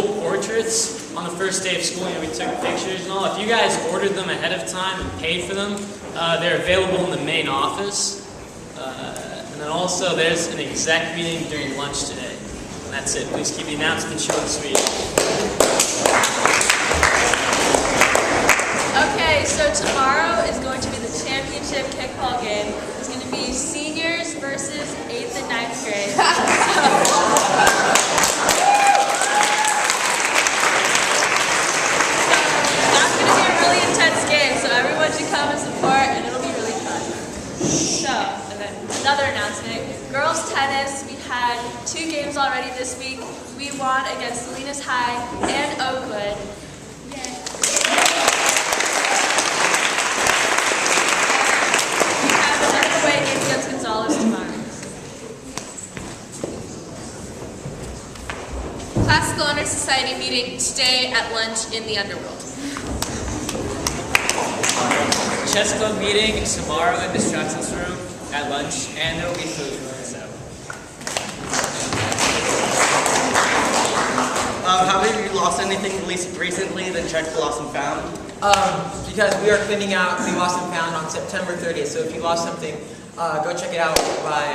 school portraits on the first day of school. We took pictures and all. If you guys ordered them ahead of time and paid for them, they're available in the main office. And then also there's an exec meeting during lunch today. And that's it. Please keep the announcement short and sweet. Okay, so tomorrow is going to be the championship kickball game. It's going to be seniors versus 8th and 9th grade. That's going to be a really intense game, so everyone should come and support, and it'll be really fun. So, and then another announcement. Girls tennis, we had 2 games already this week. We won against Salinas High and Oakwood. Against Gonzales tomorrow. Classical Honor Society meeting today at lunch in the Underworld. Chess club meeting tomorrow in the instructions room at lunch, and there will be food. So. Have you lost anything recently that checked lost and found? Because we are cleaning out the lost and found on September 30th. So if you lost something, go check it out by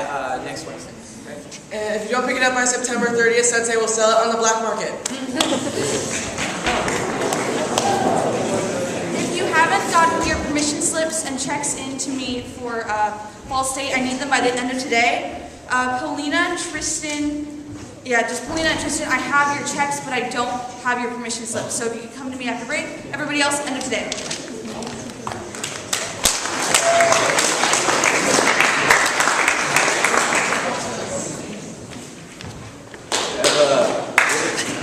next Wednesday. Right? And if you don't pick it up by September 30th, Sensei will sell it on the black market. If you haven't gotten your permission slips and checks in to me for Fall State, I need them by the end of today. Paulina and Tristan, just Paulina and Tristan, I have your checks, but I don't have your permission slips. So if you can come to me after break, everybody else, end of today.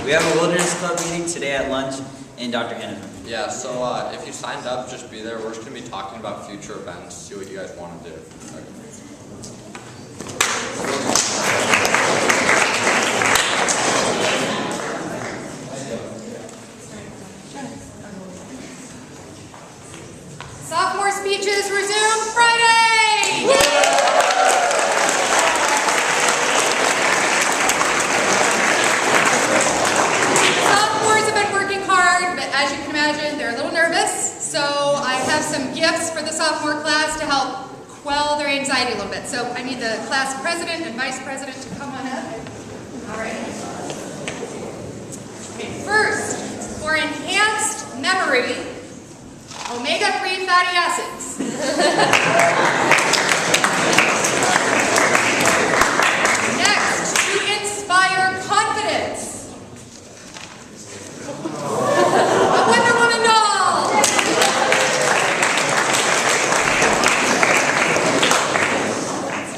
We have a Wilderness Club meeting today at lunch in Dr. Hanneman. Yeah, so if you signed up, just be there. We're just going to be talking about future events, see what you guys want to do. Sophomore speeches resume Friday! Sophomores have been working hard, but as you can imagine, they're a little nervous. So I have some gifts for the sophomore class to help quell their anxiety a little bit. So I need the class president and vice president to come on up. All right. Okay, first, for enhanced memory, omega-3 fatty acids. Next, to inspire confidence. A Wonder Woman doll.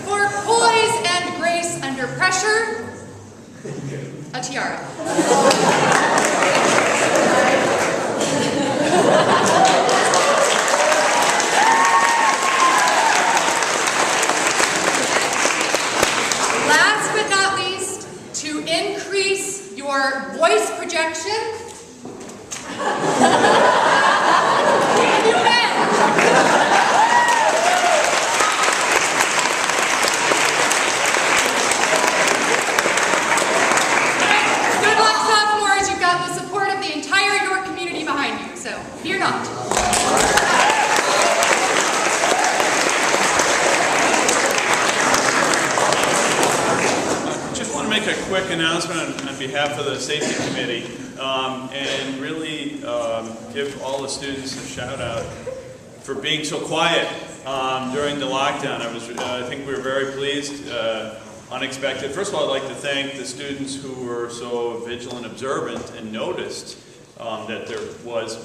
For poise and grace under pressure, a tiara. Last but not least, to increase your voice projection, you can. Good luck, sophomores. You've got the support of the entire York community behind you, so fear not. Make a quick announcement on behalf of the safety committee and really give all the students a shout out for being so quiet during the lockdown. I think we were very pleased, unexpected. First of all, I'd like to thank the students who were so vigilant, observant, and noticed that there was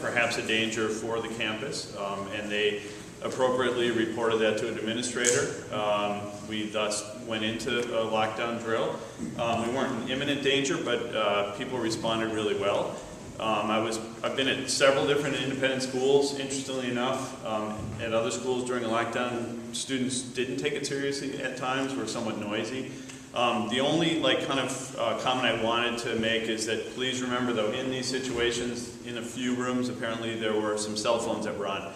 perhaps a danger for the campus, and they appropriately reported that to an administrator. We thus went into a lockdown drill. We weren't in imminent danger, but people responded really well. I've been at several different independent schools. Interestingly enough, at other schools during the lockdown, students didn't take it seriously at times, were somewhat noisy. The only comment I wanted to make is that please remember, though, in these situations, in a few rooms, apparently there were some cell phones that were on.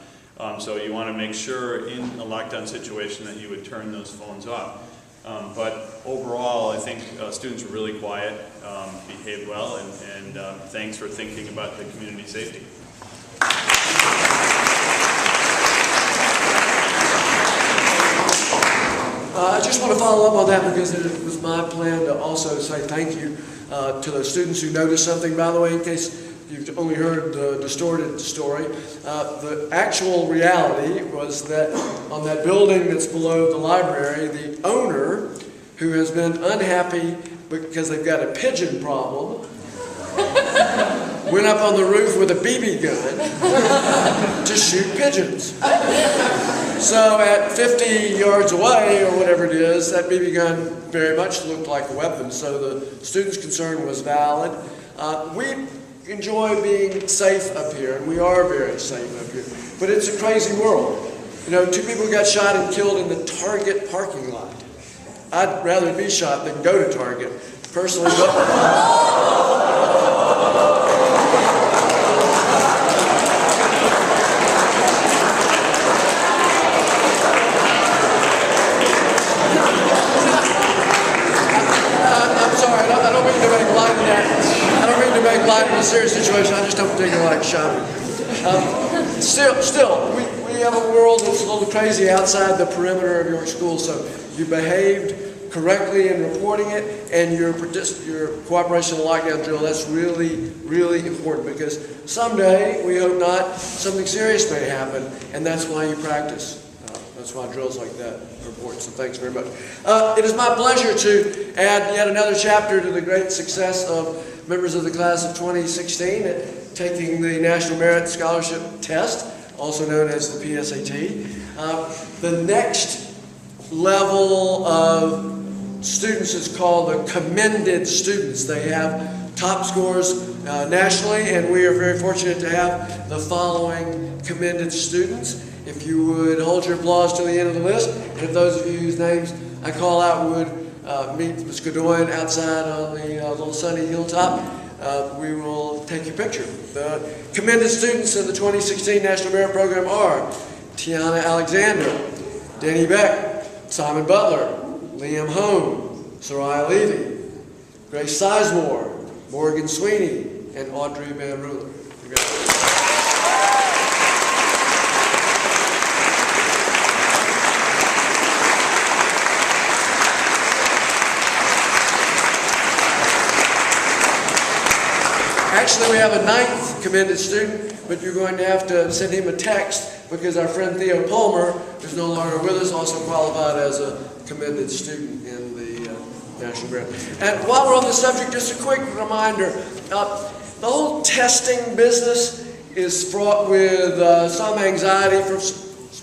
So you want to make sure in a lockdown situation that you would turn those phones off. But overall, I think students were really quiet, behaved well, and thanks for thinking about the community safety. I just want to follow up on that because it was my plan to also say thank you to those students who noticed something. By the way, in case you've only heard the distorted story, the actual reality was that on that building that's below the library, the owner, who has been unhappy because they've got a pigeon problem, went up on the roof with a BB gun to shoot pigeons. So at 50 yards away, or whatever it is, that BB gun very much looked like a weapon, so the students' concern was valid. We enjoy being safe up here, and we are very safe up here, but it's a crazy world. You know, 2 people got shot and killed in the Target parking lot. I'd rather be shot than go to Target, personally. In a serious situation, I just don't particularly like shopping. Still, we have a world that's a little crazy outside the perimeter of your school, so you behaved correctly in reporting it, and your cooperation in the lockdown drill, that's really, really important, because someday, we hope not, something serious may happen, and that's why you practice. That's why drills like that are important, so thanks very much. It is my pleasure to add yet another chapter to the great success of members of the class of 2016 at taking the National Merit Scholarship Test, also known as the PSAT. The next level of students is called the commended students. They have top scores nationally, and we are very fortunate to have the following commended students. If you would hold your applause to the end of the list, and if those of you whose names I call out would meet Ms. Godoy outside on the little sunny hilltop, we will take your picture. The commended students in the 2016 National Merit Program are Tiana Alexander, Denny Beck, Simon Butler, Liam Home, Soraya Levy, Grace Sizemore, Morgan Sweeney, and Audrey Van Ruler. Actually, we have a 9th commended student, but you're going to have to send him a text because our friend Theo Palmer, who's no longer with us, also qualified as a commended student in the National Merit. And while we're on the subject, just a quick reminder, the whole testing business is fraught with some anxiety for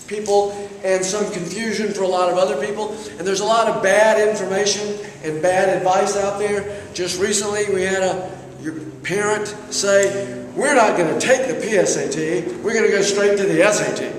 people and some confusion for a lot of other people. And there's a lot of bad information and bad advice out there. Just recently, we had your parent say, we're not going to take the PSAT, we're going to go straight to the SAT.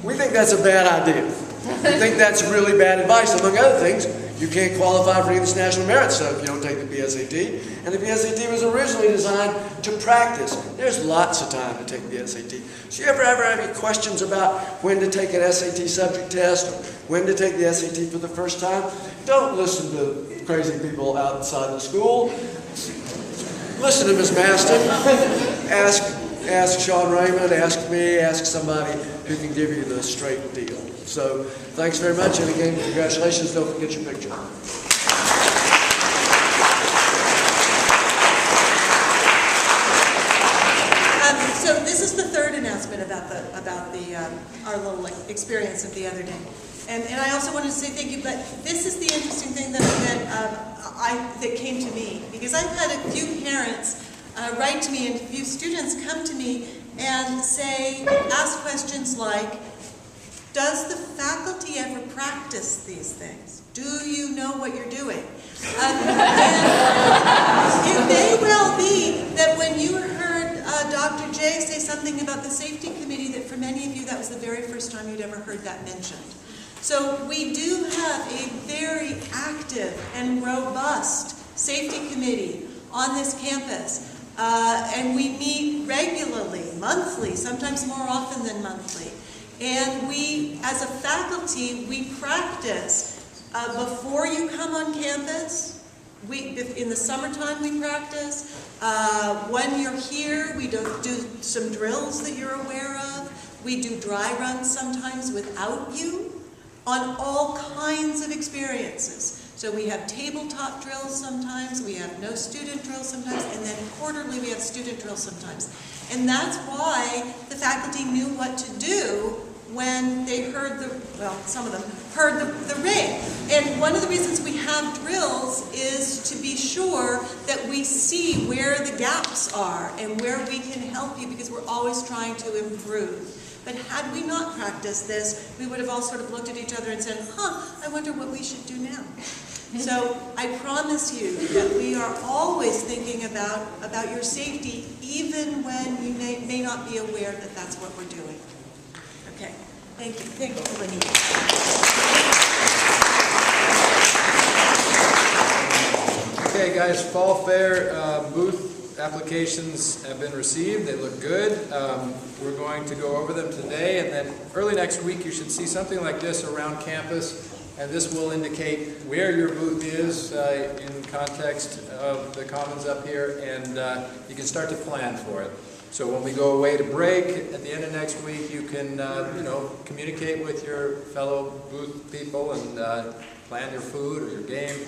We think that's a bad idea. We think that's really bad advice. Among other things, you can't qualify for this national merit stuff if you don't take the PSAT. And the PSAT was originally designed to practice. There's lots of time to take the SAT. So you ever have any questions about when to take an SAT subject test, or when to take the SAT for the first time? Don't listen to crazy people outside the school. Listen to Ms. Maston, ask Sean Raymond, ask me, ask somebody who can give you the straight deal. So thanks very much, and again, congratulations. Don't forget your picture. So this is the third announcement about our little experience of the other day. And I also wanted to say thank you, but this is the interesting thing that came to me, because I've had a few parents write to me and a few students come to me and ask questions like, does the faculty ever practice these things? Do you know what you're doing? And it may well be that when you heard Dr. J say something about the safety committee, that for many of you that was the very first time you'd ever heard that mentioned. So we do have a very active and robust safety committee on this campus. And we meet regularly, monthly, sometimes more often than monthly. And we, as a faculty, we practice before you come on campus. In the summertime we practice. When you're here, we do some drills that you're aware of. We do dry runs sometimes without you on all kinds of experiences. So we have tabletop drills sometimes, we have no student drills sometimes, and then quarterly we have student drills sometimes. And that's why the faculty knew what to do when they heard some of them heard the ring. And one of the reasons we have drills is to be sure that we see where the gaps are and where we can help you, because we're always trying to improve. But had we not practiced this, we would have all sort of looked at each other and said, I wonder what we should do now. So I promise you that we are always thinking about your safety, even when you may not be aware that that's what we're doing. Okay, thank you. Thank you, Lenita. Okay, guys, Fall Fair booth applications have been received. They look good. We're going to go over them today, and then early next week you should see something like this around campus, and this will indicate where your booth is in context of the commons up here, and you can start to plan for it. So when we go away to break at the end of next week, you can communicate with your fellow booth people and plan your food or your game.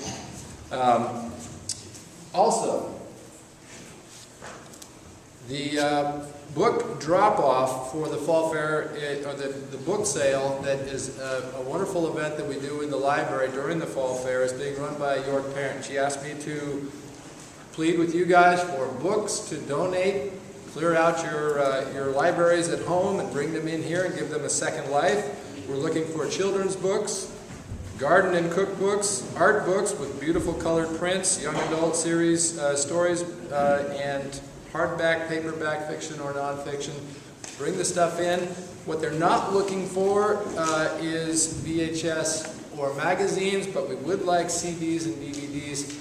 Also, the book drop-off for the Fall Fair, or the book sale, that is a wonderful event that we do in the library during the Fall Fair, is being run by a York parent. She asked me to plead with you guys for books to donate, clear out your libraries at home and bring them in here and give them a second life. We're looking for children's books, garden and cookbooks, art books with beautiful colored prints, young adult series stories, and hardback, paperback, fiction or nonfiction. Bring the stuff in. What they're not looking for is VHS or magazines, but we would like CDs and DVDs.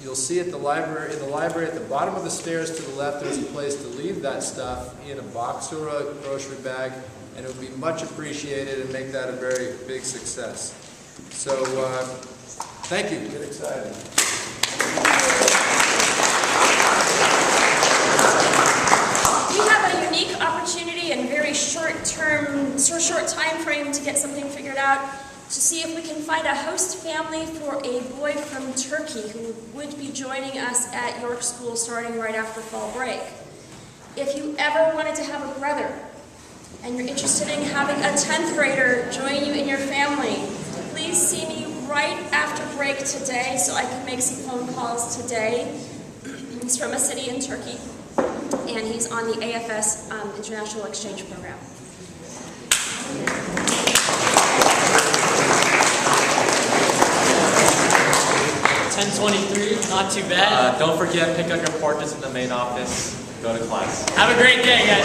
You'll see at the library, at the bottom of the stairs to the left, there's a place to leave that stuff in a box or a grocery bag, and it would be much appreciated and make that a very big success. So, thank you. Get excited. We have a unique opportunity and very short time frame to get something figured out, to see if we can find a host family for a boy from Turkey who would be joining us at York School starting right after fall break. If you ever wanted to have a brother and you're interested in having a 10th grader join you in your family, please see me right after break today so I can make some phone calls today. He's from a city in Turkey, and he's on the AFS International Exchange Program. 10:23, not too bad. Don't forget, pick up your portraits in the main office. Go to class. Have a great day, guys.